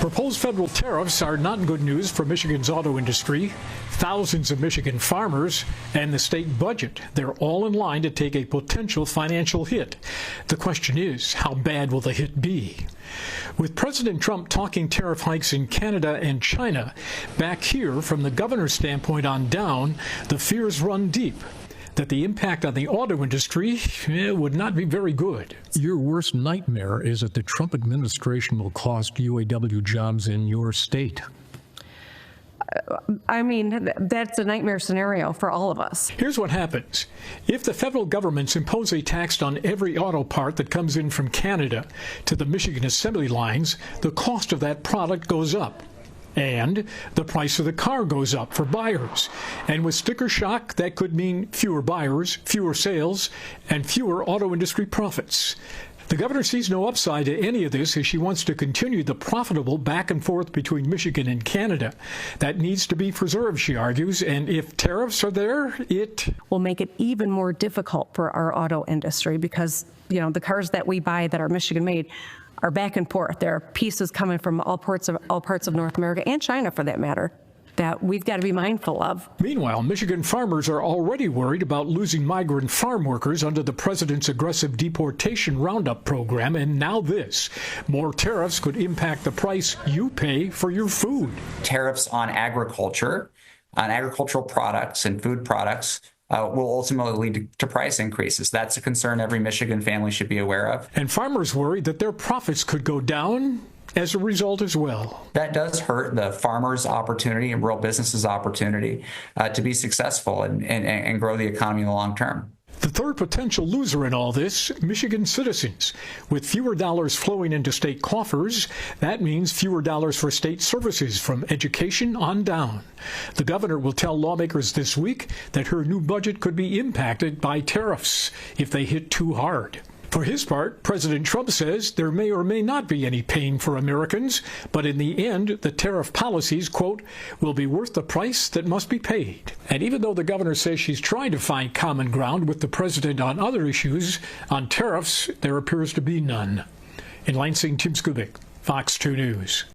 Proposed federal tariffs are not good news for Michigan's auto industry, thousands of Michigan farmers, and the state budget. They're all in line to take a potential financial hit. The question is, how bad will the hit be? With President Trump talking tariff hikes in Canada and China, back here, from the governor's standpoint on down, the fears run deep that the impact on the auto industry would not be very good. Your worst nightmare is that the Trump administration will cost UAW jobs in your state. I mean, that's a nightmare scenario for all of us. Here's what happens. If the federal governments impose a tax on every auto part that comes in from Canada to the Michigan assembly lines, the cost of that product goes up. And the price of the car goes up for buyers. And with sticker shock, that could mean fewer buyers, fewer sales, and fewer auto industry profits. The governor sees no upside to any of this as she wants to continue the profitable back and forth between Michigan and Canada. That needs to be preserved, she argues, and if tariffs are there, it will make it even more difficult for our auto industry because, you know, the cars that we buy that are Michigan made are back and forth. There are pieces coming from all parts of North America and China, for that matter, that we've got to be mindful of. Meanwhile, Michigan farmers are already worried about losing migrant farm workers under the president's aggressive deportation roundup program, and now this. More tariffs could impact the price you pay for your food. Tariffs on agriculture, on agricultural products and food products will ultimately lead to price increases. That's a concern every Michigan family should be aware of. And farmers worry that their profits could go down as a result as well. That does hurt the farmer's opportunity and rural businesses' opportunity to be successful and grow the economy in the long term. The third potential loser in all this, Michigan citizens. With fewer dollars flowing into state coffers, that means fewer dollars for state services from education on down. The governor will tell lawmakers this week that her new budget could be impacted by tariffs if they hit too hard. For his part, President Trump says there may or may not be any pain for Americans, but in the end, the tariff policies, quote, will be worth the price that must be paid. And even though the governor says she's trying to find common ground with the president on other issues, on tariffs, there appears to be none. In Lansing, Tim Skubik, Fox 2 News.